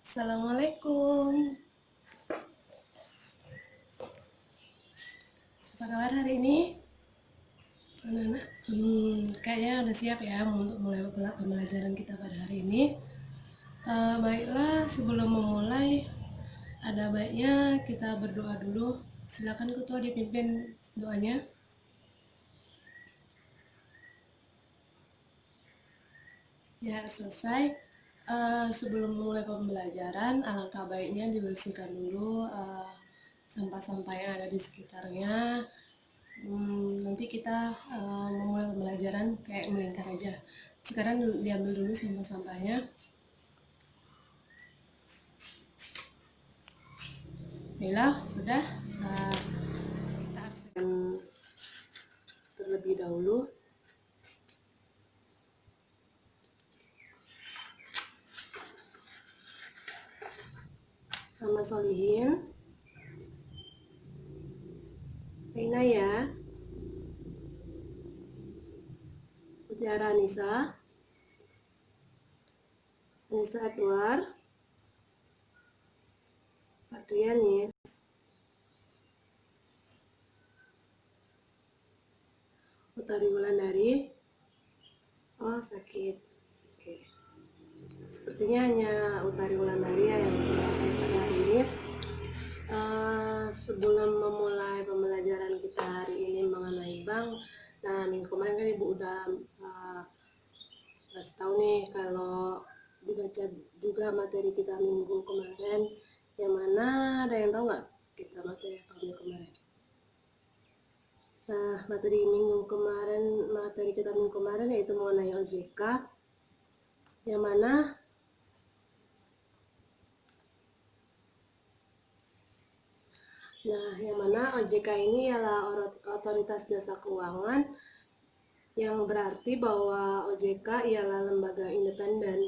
Assalamualaikum. Apa kabar hari ini? Anak-anak, kayaknya udah siap ya untuk mulai pembelajaran kita pada hari ini. Baiklah, sebelum memulai, ada baiknya kita berdoa dulu. Silakan ketua dipimpin doanya. Ya, selesai. Sebelum memulai pembelajaran, alangkah baiknya dibersihkan dulu sampah-sampah yang ada di sekitarnya. Nanti kita memulai pembelajaran kayak melingkar aja. Sekarang diambil dulu sampah-sampahnya. Baiklah, sudah. Kita absen terlebih dahulu. Nama Solihin, Reina ya, Mutiara Anissa, Anissa Edward, Adrianis, Utari Wulandari. Oh, sakit. Oke. Sepertinya hanya Utari Wulandari ya yang pada hari ini. Sebelum memulai pembelajaran kita hari ini mengenai bank, nah minggu kemarin kan Ibu udah kasih tahu nih kalau dibaca juga materi kita minggu kemarin, yang mana ada yang tahu nggak kita materi minggu kemarin? Nah, materi kita minggu kemarin yaitu mengenai OJK, yang mana OJK ini ialah otoritas jasa keuangan, yang berarti bahwa OJK ialah lembaga independen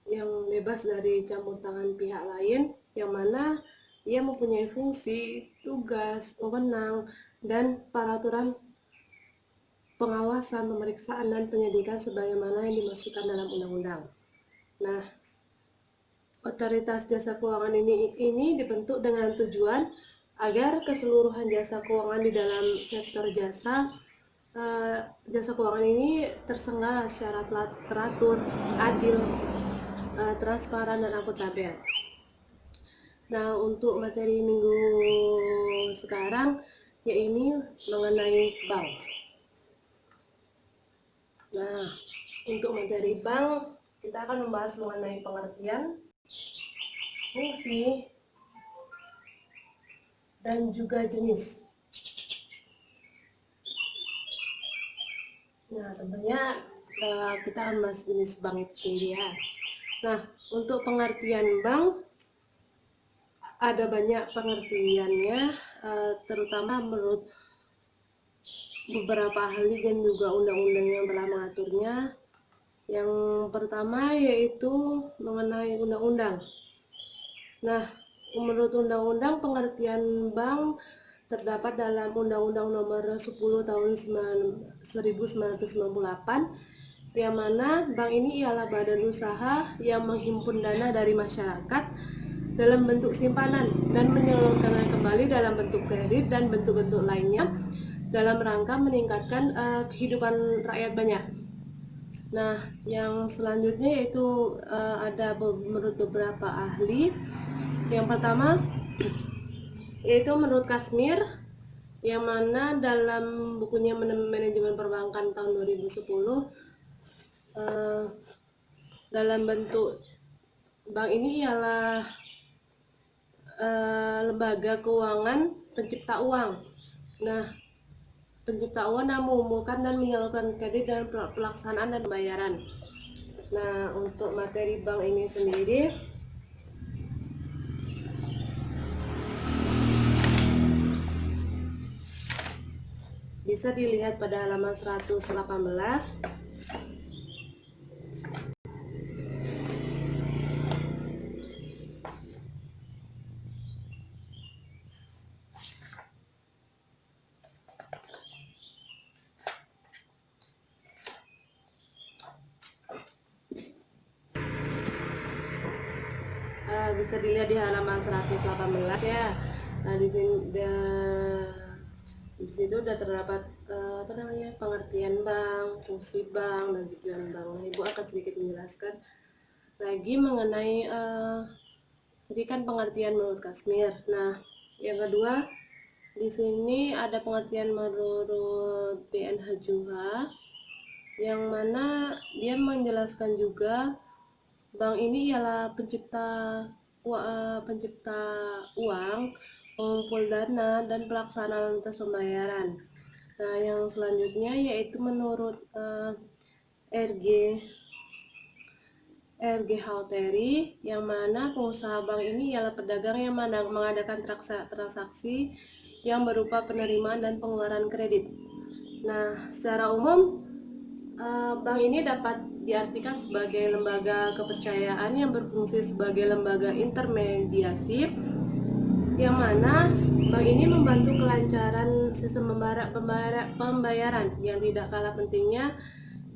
yang bebas dari campur tangan pihak lain, yang mana ia mempunyai fungsi, tugas, wewenang, dan peraturan pengawasan, pemeriksaan, dan penyidikan sebagaimana yang dimaksudkan dalam undang-undang. Nah, otoritas jasa keuangan ini dibentuk dengan tujuan agar keseluruhan jasa keuangan di dalam sektor jasa keuangan ini terselenggara secara teratur, adil, transparan, dan akuntabel. Nah, untuk materi minggu sekarang yaitu mengenai bank. Nah, untuk materi bank kita akan membahas mengenai pengertian, fungsi, dan juga jenis. Nah, tentunya kita akan membahas jenis bank itu sendiri ya. Nah, untuk pengertian bank ada banyak pengertiannya, terutama menurut beberapa ahli dan juga undang-undang yang telah mengaturnya. Yang pertama yaitu mengenai undang-undang. Nah, menurut undang-undang pengertian bank terdapat dalam Undang-Undang Nomor 10 Tahun 1998, yang mana bank ini ialah badan usaha yang menghimpun dana dari masyarakat dalam bentuk simpanan dan menyalurkannya kembali dalam bentuk kredit dan bentuk-bentuk lainnya dalam rangka meningkatkan kehidupan rakyat banyak. Nah, yang selanjutnya yaitu ada menurut beberapa ahli. Yang pertama yaitu menurut Kasmir, yang mana dalam bukunya Manajemen Perbankan tahun 2010, dalam bentuk bank ini ialah lembaga keuangan pencipta uang. Nah, pencipta uang yang mengumpulkan dan menyalurkan kredit dan pelaksanaan dan pembayaran. Nah, untuk materi bank ini sendiri bisa dilihat pada halaman 118. bisa dilihat di halaman 118 ya. Nah, di sini di situ udah terdapat pengertian bank, fungsi bank, dan tujuan bank. Ibu akan sedikit menjelaskan lagi mengenai tadi kan pengertian menurut Kasmir. Nah, yang kedua di sini ada pengertian menurut BNH Juha, yang mana dia menjelaskan juga bank ini ialah pencipta uang, pengumpul dana, dan pelaksana lintas pembayaran. Nah, yang selanjutnya yaitu menurut RG Hauteri, yang mana pengusaha bank ini ialah pedagang yang mengadakan transaksi yang berupa penerimaan dan pengeluaran kredit. Nah, secara umum bank ini dapat diartikan sebagai lembaga kepercayaan yang berfungsi sebagai lembaga intermediasi, yang mana bank ini membantu kelancaran sistem pembayaran yang tidak kalah pentingnya,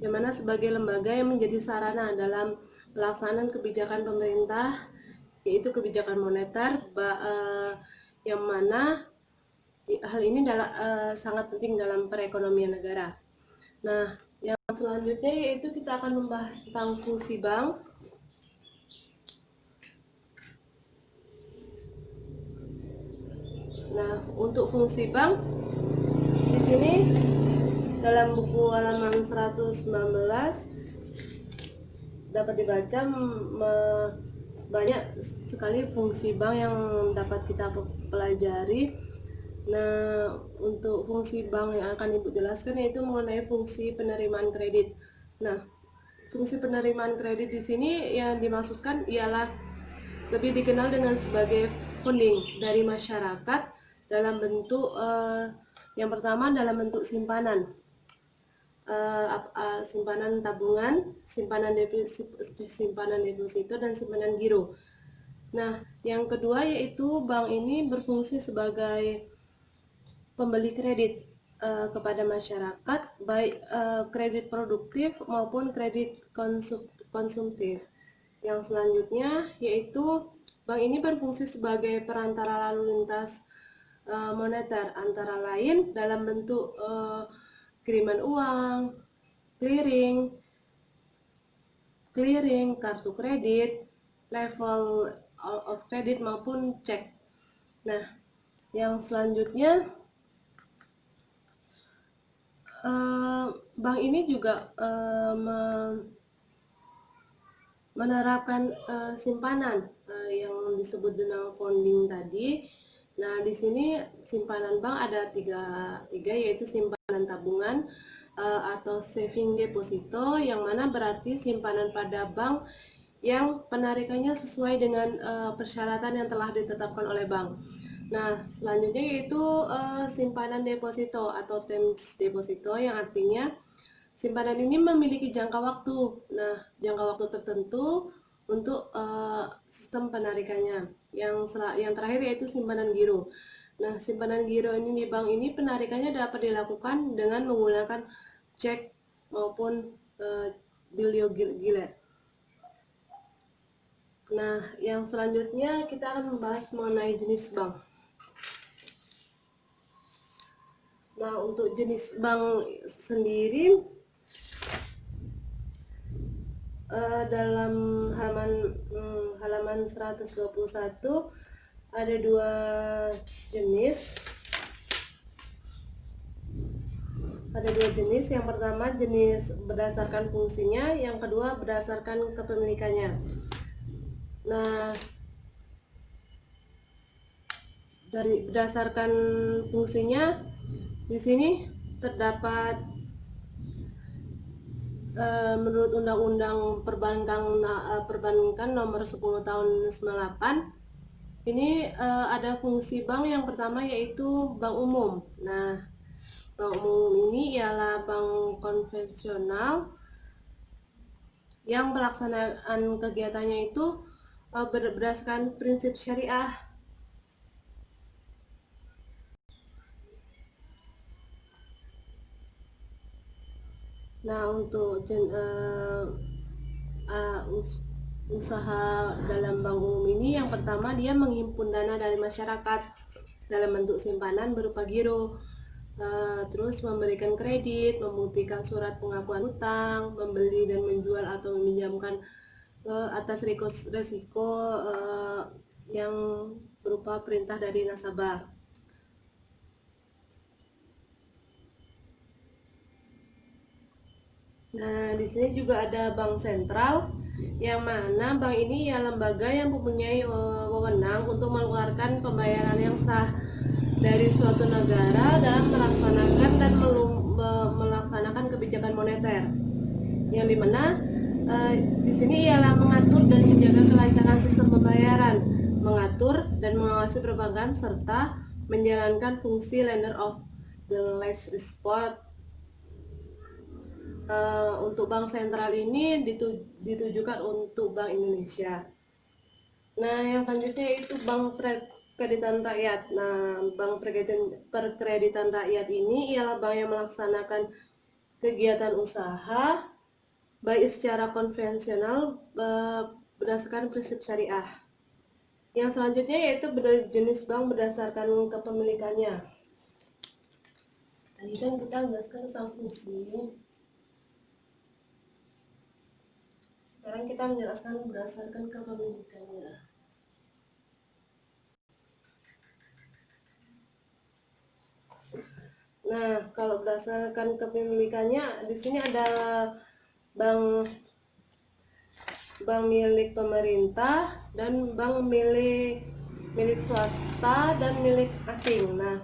yang mana sebagai lembaga yang menjadi sarana dalam pelaksanaan kebijakan pemerintah, yaitu kebijakan moneter, yang mana hal ini sangat penting dalam perekonomian negara. Nah, yang selanjutnya yaitu kita akan membahas tentang fungsi bank. Nah, untuk fungsi bank di sini dalam buku halaman 119 dapat dibaca banyak sekali fungsi bank yang dapat kita pelajari. Nah, untuk fungsi bank yang akan Ibu jelaskan yaitu mengenai fungsi penerimaan kredit. Nah, fungsi penerimaan kredit di sini yang dimaksudkan ialah lebih dikenal dengan sebagai funding dari masyarakat dalam bentuk yang pertama dalam bentuk simpanan. Simpanan tabungan, simpanan deposito, dan simpanan giro. Nah, yang kedua yaitu bank ini berfungsi sebagai pembeli kredit kepada masyarakat, baik kredit produktif maupun kredit konsumtif. Yang selanjutnya yaitu bank ini berfungsi sebagai perantara lalu lintas moneter, antara lain dalam bentuk kiriman uang, clearing, kartu kredit, level of credit maupun cek. Nah, yang selanjutnya bank ini juga menerapkan simpanan yang disebut dengan funding tadi. Nah, di sini simpanan bank ada tiga yaitu simpanan tabungan atau saving deposito, yang mana berarti simpanan pada bank yang penarikannya sesuai dengan persyaratan yang telah ditetapkan oleh bank. Nah, selanjutnya yaitu simpanan deposito atau terms deposito, yang artinya simpanan ini memiliki jangka waktu. Nah, jangka waktu tertentu untuk sistem penarikannya. Yang terakhir yaitu simpanan giro. Nah, simpanan giro ini di bank ini penarikannya dapat dilakukan dengan menggunakan cek maupun bilio gilet. Nah, yang selanjutnya kita akan membahas mengenai jenis bank. Nah, untuk jenis bank sendiri dalam halaman 121 ada dua jenis. Yang pertama jenis berdasarkan fungsinya, yang kedua berdasarkan kepemilikannya. Nah, berdasarkan fungsinya di sini terdapat menurut Undang-Undang Perbankan Nomor 10 Tahun 98, ini ada fungsi bank yang pertama yaitu bank umum. Nah, bank umum ini ialah bank konvensional yang pelaksanaan kegiatannya itu berdasarkan prinsip syariah. Nah, untuk usaha dalam bank umum ini, yang pertama dia menghimpun dana dari masyarakat dalam bentuk simpanan berupa giro, terus memberikan kredit, membuktikan surat pengakuan hutang, membeli dan menjual atau meminjamkan atas resiko yang berupa perintah dari nasabah. Nah, di sini juga ada bank sentral, yang mana bank ini ya lembaga yang mempunyai wewenang untuk mengeluarkan pembayaran yang sah dari suatu negara dalam melaksanakan dan melaksanakan kebijakan moneter, yang dimana di sini ialah mengatur dan menjaga kelancaran sistem pembayaran, mengatur dan mengawasi perbankan, serta menjalankan fungsi lender of the last resort. Untuk bank sentral ini ditujukan untuk Bank Indonesia. Nah, yang selanjutnya yaitu bank perkreditan rakyat. Nah, bank perkreditan rakyat ini ialah bank yang melaksanakan kegiatan usaha baik secara konvensional berdasarkan prinsip syariah. Yang selanjutnya yaitu jenis bank berdasarkan kepemilikannya. Tadi kan kita menjelaskan tentang fungsi. Sekarang kita menjelaskan berdasarkan kepemilikannya. Nah, kalau berdasarkan kepemilikannya, di sini ada bank milik pemerintah dan bank milik swasta dan milik asing. Nah,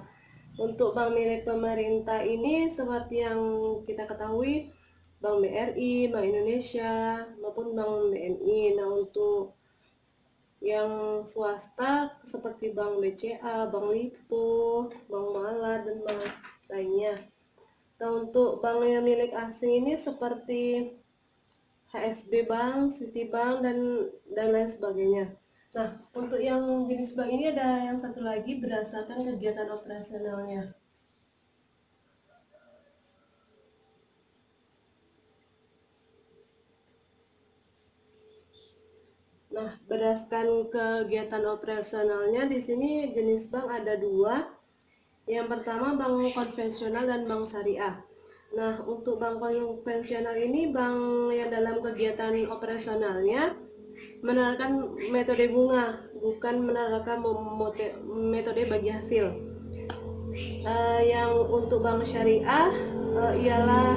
untuk bank milik pemerintah ini seperti yang kita ketahui, Bank BRI, Bank Indonesia, maupun Bank BNI. Nah, untuk yang swasta seperti Bank BCA, Bank Lipo, Bank Mala, dan bank lainnya. Nah, untuk bank yang milik asing ini seperti HSB Bank, Citibank, dan lain sebagainya. Nah, untuk yang jenis bank ini ada yang satu lagi berdasarkan kegiatan operasionalnya. Nah, berdasarkan kegiatan operasionalnya di sini jenis bank ada dua. Yang pertama bank konvensional dan bank syariah. Nah, untuk bank konvensional ini bank yang dalam kegiatan operasionalnya menerapkan metode bunga, bukan menerapkan metode bagi hasil. Yang untuk bank syariah ialah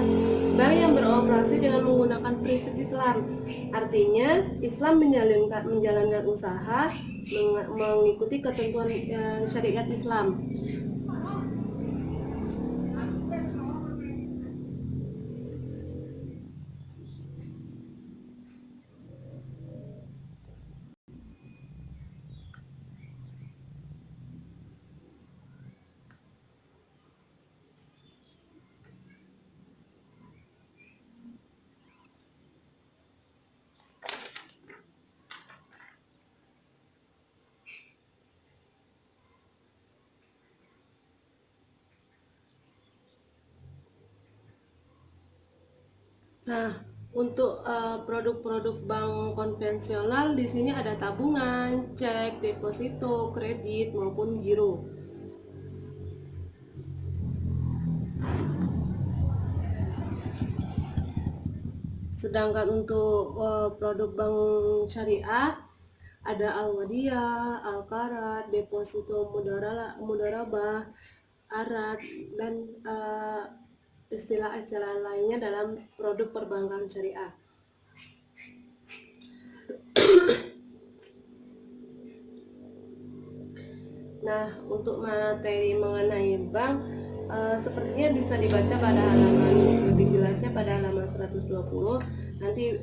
bank yang beroperasi dengan menggunakan prinsip Islam. Artinya Islam menjalankan usaha mengikuti ketentuan syariat Islam. Nah, untuk produk-produk bank konvensional di sini ada tabungan, cek, deposito, kredit maupun giro. Sedangkan untuk produk bank syariah ada Al-Wadiyah, Al-Qarat, deposito mudharabah, arat, dan istilah-istilah lainnya dalam produk perbankan syariah. Nah, untuk materi mengenai bank sepertinya bisa dibaca pada halaman lebih jelasnya pada halaman 120. Nanti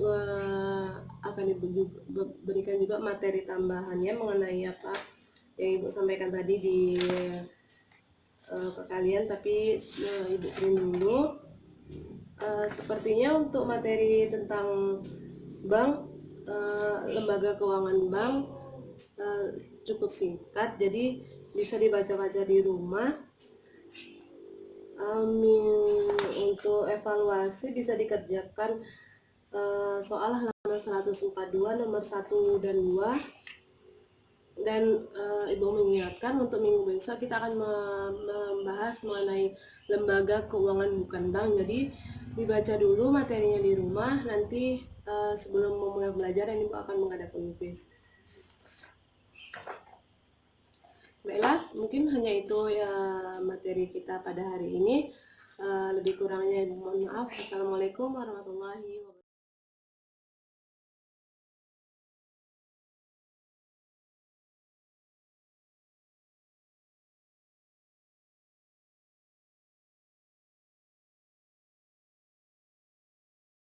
akan diberikan juga materi tambahannya mengenai apa yang Ibu sampaikan tadi di ke kalian, tapi Ibu print dulu. Sepertinya untuk materi tentang bank, lembaga keuangan bank cukup singkat, jadi bisa dibaca-baca di rumah. Untuk evaluasi bisa dikerjakan soal halaman 142 nomor 1 dan 2. Dan Ibu mengingatkan untuk minggu besok kita akan membahas mengenai lembaga keuangan bukan bank. Jadi dibaca dulu materinya di rumah, nanti sebelum memulai belajar Ibu akan menghadapi kuis. Baiklah, mungkin hanya itu ya materi kita pada hari ini. Lebih kurangnya mohon maaf. Assalamualaikum warahmatullahi wabarakatuh.